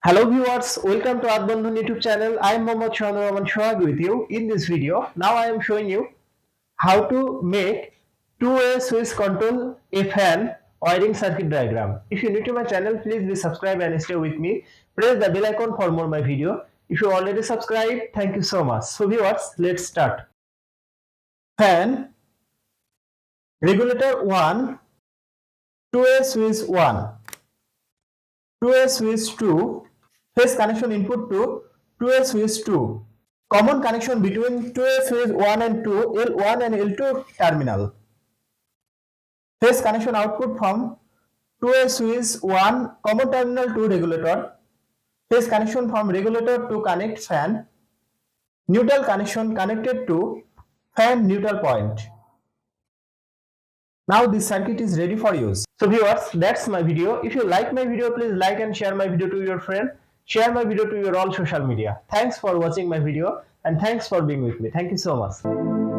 Hello viewers, welcome to Earthbondhon YouTube channel. I am Mohammad Shohag with you. In this video, now I am showing you how to make two-way switch control a fan wiring circuit diagram. If you're new to my channel, please be subscribed and stay with me. Press the bell icon for more my video. If you already subscribed, thank you so much. So viewers, let's start. Fan regulator 1, two-way switch 1, two-way switch 2, phase connection input to two-way switch 2. Common connection between two-way switch 1 and 2, L1 and L2 terminal. Phase connection output from two-way switch 1 common terminal to regulator. Phase connection from regulator to connect fan. Neutral connection connected to fan neutral point. Now this circuit is ready for use. So viewers, that's my video. If you like my video, please like and share my video to your friend. Share my video to your all social media. Thanks for watching my video and thanks for being with me. Thank you so much.